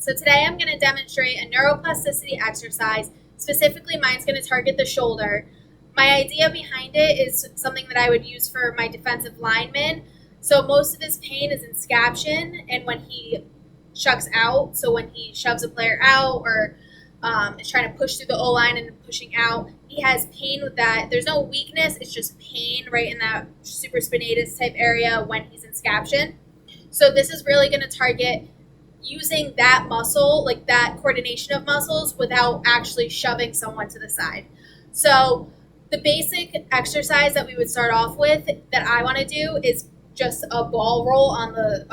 So today I'm going to demonstrate a neuroplasticity exercise. Specifically, mine's going to target the shoulder. My idea behind it is something that I would use for my defensive lineman. So most of his pain is in scaption and when he shucks out, so when he shoves a player out or is trying to push through the O-line and pushing out, he has pain with that. There's no weakness, it's just pain right in that supraspinatus type area when he's in scaption. So this is really going to target using that muscle, like that coordination of muscles, without actually shoving someone to the side. So the basic exercise that we would start off with that I want to do is just a ball roll on the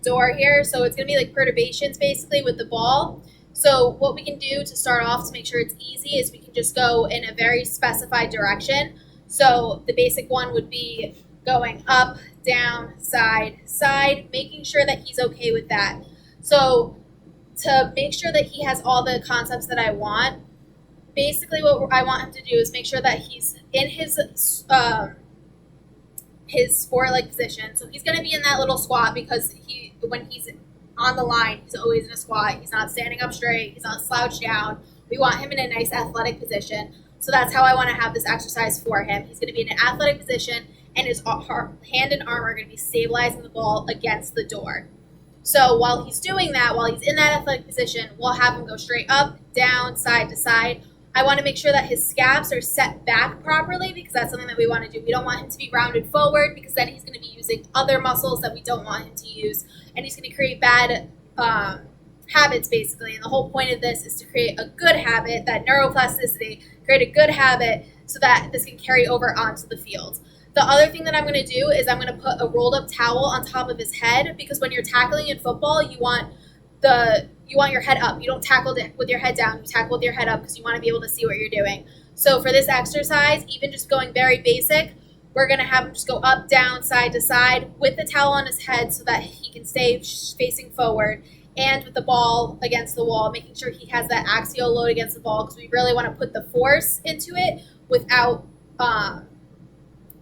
door here. So it's going to be like perturbations basically with the ball. So what we can do to start off to make sure it's easy is we can just go in a very specified direction. So the basic one would be going up, down, side, side, making sure that he's okay with that. So to make sure that he has all the concepts that I want, basically what I want him to do is make sure that he's in his four-leg position. So he's going to be in that little squat because when he's on the line, he's always in a squat. He's not standing up straight. He's not slouched down. We want him in a nice athletic position. So that's how I want to have this exercise for him. He's going to be in an athletic position, and his hand and arm are going to be stabilizing the ball against the door. So while he's doing that, while he's in that athletic position, we'll have him go straight up, down, side to side. I want to make sure that his scaps are set back properly because that's something that we want to do. We don't want him to be rounded forward because then he's going to be using other muscles that we don't want him to use, and he's going to create bad habits basically. And the whole point of this is to create a good habit, that neuroplasticity, create a good habit so that this can carry over onto the field. The other thing that I'm going to do is I'm going to put a rolled up towel on top of his head because when you're tackling in football, you want your head up. You don't tackle with your head down. You tackle with your head up because you want to be able to see what you're doing. So for this exercise, even just going very basic, we're going to have him just go up, down, side to side with the towel on his head so that he can stay facing forward, and with the ball against the wall, making sure he has that axial load against the ball because we really want to put the force into it without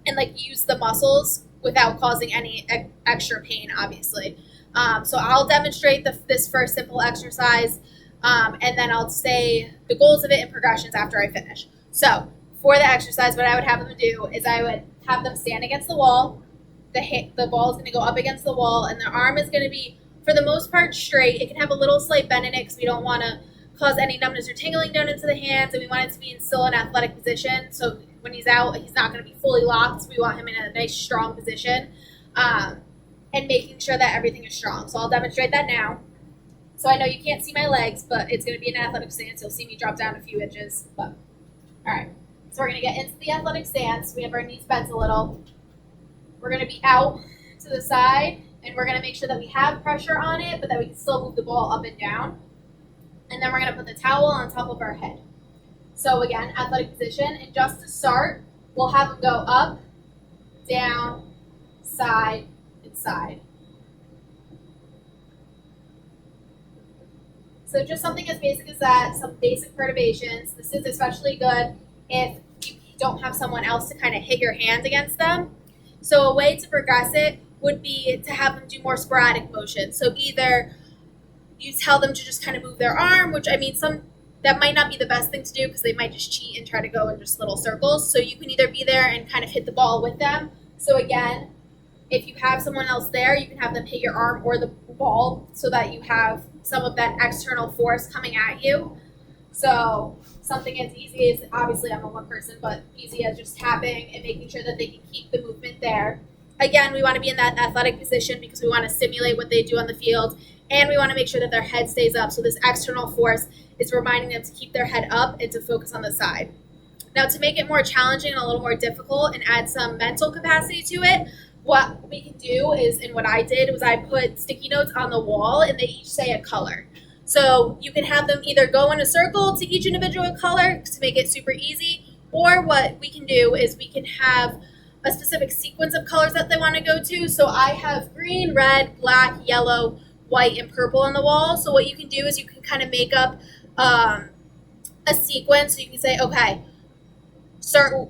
and like use the muscles without causing any extra pain, obviously. So I'll demonstrate this first simple exercise, and then I'll say the goals of it and progressions after I finish. So for the exercise, what I would have them do is I would have them stand against the wall. The ball is going to go up against the wall, and their arm is going to be, for the most part, straight. It can have a little slight bend in it because we don't want to cause any numbness or tingling down into the hands, and we want it to be in still an athletic position. So when he's out, he's not going to be fully locked. So we want him in a nice, strong position. And making sure that everything is strong. So I'll demonstrate that now. So I know you can't see my legs, but it's going to be an athletic stance. You'll see me drop down a few inches. But all right. So we're going to get into the athletic stance. We have our knees bent a little. We're going to be out to the side, and we're going to make sure that we have pressure on it, but that we can still move the ball up and down. And then we're going to put the towel on top of our head. So again, athletic position. And just to start, we'll have them go up, down, side, side. So just something as basic as that, some basic perturbations. This is especially good if you don't have someone else to kind of hit your hand against them. So a way to progress it would be to have them do more sporadic motion. So either you tell them to just kind of move their arm, which I mean, that might not be the best thing to do because they might just cheat and try to go in just little circles. So you can either be there and kind of hit the ball with them. So again, if you have someone else there, you can have them hit your arm or the ball so that you have some of that external force coming at you. So something as easy as, obviously I'm a one person, but easy as just tapping and making sure that they can keep the movement there. Again, we want to be in that athletic position because we want to stimulate what they do on the field, and we want to make sure that their head stays up. So this external force is reminding them to keep their head up and to focus on the side. Now, to make it more challenging and a little more difficult and add some mental capacity to it, what we can do is, and what I did was I put sticky notes on the wall, and they each say a color. So you can have them either go in a circle to each individual color to make it super easy, or what we can do is we can have a specific sequence of colors that they want to go to. So I have green, red, black, yellow, white, and purple on the wall. So what you can do is you can kind of make up a sequence. So you can say, okay,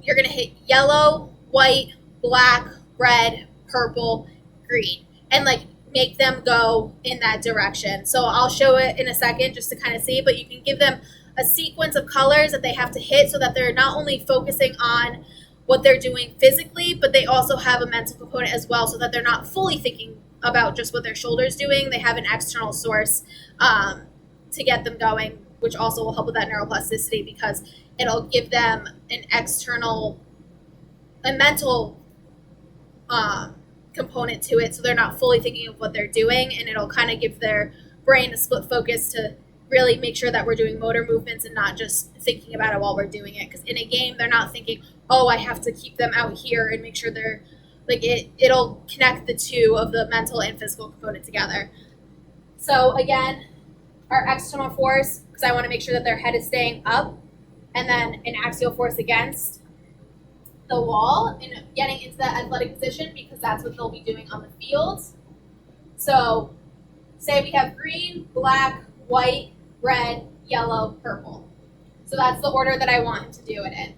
you're going to hit yellow, white, black, red, purple, green. And like make them go in that direction. So I'll show it in a second just to kind of see, but you can give them a sequence of colors that they have to hit so that they're not only focusing on what they're doing physically, but they also have a mental component as well, so that they're not fully thinking about just what their shoulder's doing. They have an external source to get them going, which also will help with that neuroplasticity, because it'll give them an external, a mental component to it, so they're not fully thinking of what they're doing, and it'll kind of give their brain a split focus to really make sure that we're doing motor movements and not just thinking about it while we're doing it. Because in a game, they're not thinking, oh, I have to keep them out here and make sure they're like it'll connect the two of the mental and physical component together. So again, our external force, because I want to make sure that their head is staying up, and then an axial force against the wall and getting into that athletic position, because that's what they'll be doing on the field. So say we have green, black, white, red, yellow, purple. So that's the order that I want him to do it in.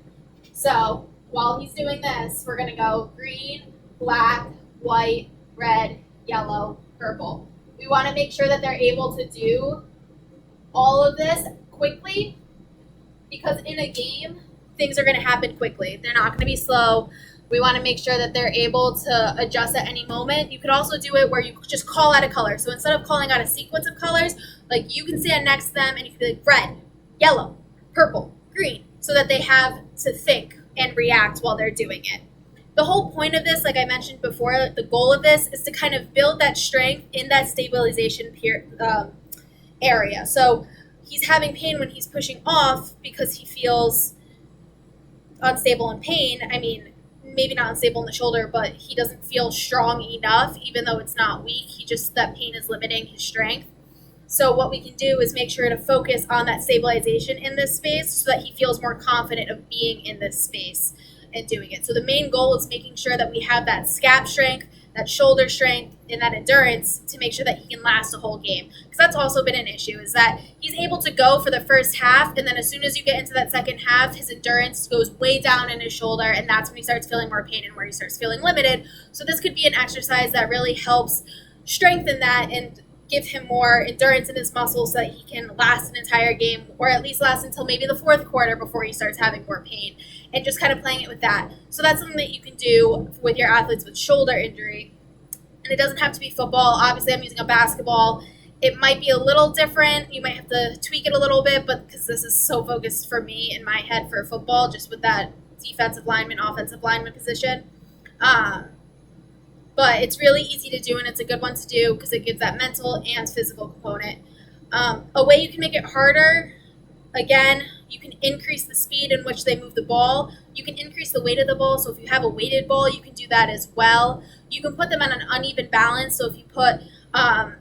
So while he's doing this, we're going to go green, black, white, red, yellow, purple. We want to make sure that they're able to do all of this quickly, because in a game, things are going to happen quickly. They're not going to be slow. We want to make sure that they're able to adjust at any moment. You could also do it where you just call out a color. So instead of calling out a sequence of colors, like you can stand next to them and you can be like red, yellow, purple, green, so that they have to think and react while they're doing it. The whole point of this, like I mentioned before, the goal of this is to kind of build that strength in that stabilization area. So he's having pain when he's pushing off because he feels unstable in pain. I mean, maybe not unstable in the shoulder, but he doesn't feel strong enough, even though it's not weak. That pain is limiting his strength. So what we can do is make sure to focus on that stabilization in this space so that he feels more confident of being in this space and doing it. So the main goal is making sure that we have that scap strength, that shoulder strength, and that endurance to make sure that he can last a whole game. Because that's also been an issue, is that he's able to go for the first half, and then as soon as you get into that second half, his endurance goes way down in his shoulder, and that's when he starts feeling more pain and where he starts feeling limited. So this could be an exercise that really helps strengthen that and give him more endurance in his muscles so that he can last an entire game, or at least last until maybe the fourth quarter before he starts having more pain, and just kind of playing it with that. So that's something that you can do with your athletes with shoulder injury. And it doesn't have to be football. Obviously, I'm using a basketball. It might be a little different. You might have to tweak it a little bit, but because this is so focused for me in my head for football, just with that defensive lineman, offensive lineman position. But it's really easy to do, and it's a good one to do because it gives that mental and physical component. A way you can make it harder, again, you can increase the speed in which they move the ball. You can increase the weight of the ball. So if you have a weighted ball, you can do that as well. You can put them on an uneven balance. So if you put a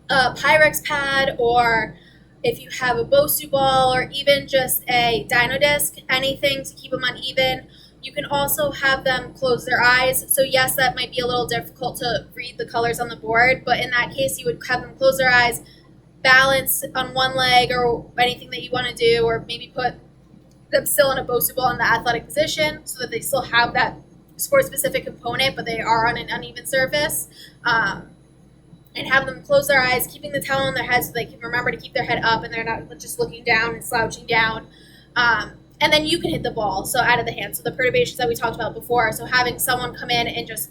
Pyrex pad, or if you have a Bosu ball, or even just a dyno disc, anything to keep them uneven. You can also have them close their eyes. So yes, that might be a little difficult to read the colors on the board, but in that case, you would have them close their eyes, balance on one leg or anything that you want to do, or maybe put them still in a Bosu ball in the athletic position so that they still have that sport-specific component, but they are on an uneven surface. And have them close their eyes, keeping the towel on their head so they can remember to keep their head up and they're not just looking down and slouching down. And then you can hit the ball, so out of the hand. So the perturbations that we talked about before. So having someone come in and just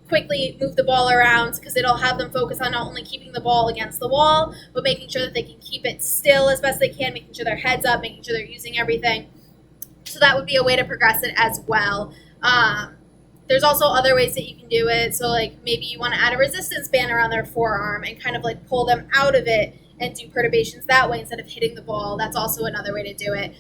quickly move the ball around, because it'll have them focus on not only keeping the ball against the wall, but making sure that they can keep it still as best they can, making sure their head's up, making sure they're using everything. So that would be a way to progress it as well. There's also other ways that you can do it. So like maybe you want to add a resistance band around their forearm and kind of like pull them out of it and do perturbations that way instead of hitting the ball. That's also another way to do it.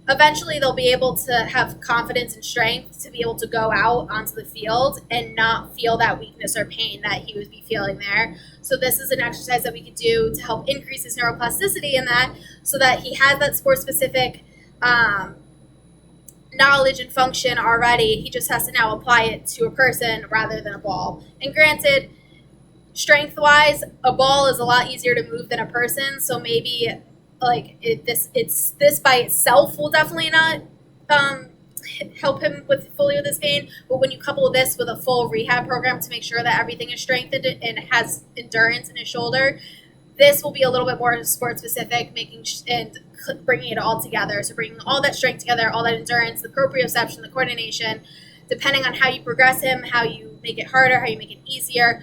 Eventually they'll be able to have confidence and strength to be able to go out onto the field and not feel that weakness or pain that he would be feeling there. So this is an exercise that we could do to help increase his neuroplasticity in that, so that he has that sport-specific knowledge and function already. He just has to now apply it to a person rather than a ball. And granted, strength-wise, a ball is a lot easier to move than a person, so maybe like this by itself will definitely not help him fully with his pain. But when you couple this with a full rehab program to make sure that everything is strengthened and has endurance in his shoulder, this will be a little bit more sport specific, and bringing it all together. So bringing all that strength together, all that endurance, the proprioception, the coordination, depending on how you progress him, how you make it harder, how you make it easier.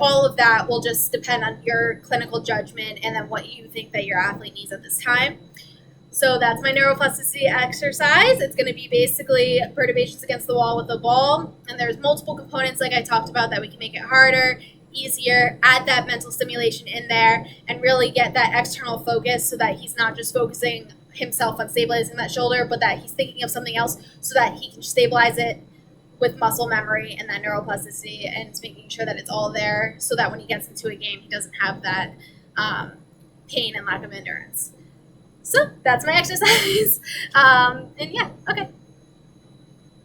All of that will just depend on your clinical judgment and then what you think that your athlete needs at this time. So that's my neuroplasticity exercise. It's going to be basically perturbations against the wall with the ball. And there's multiple components, like I talked about, that we can make it harder, easier, add that mental stimulation in there, and really get that external focus so that he's not just focusing himself on stabilizing that shoulder, but that he's thinking of something else so that he can stabilize it with muscle memory and that neuroplasticity, and making sure that it's all there so that when he gets into a game, he doesn't have that pain and lack of endurance. So that's my exercise. And yeah, okay.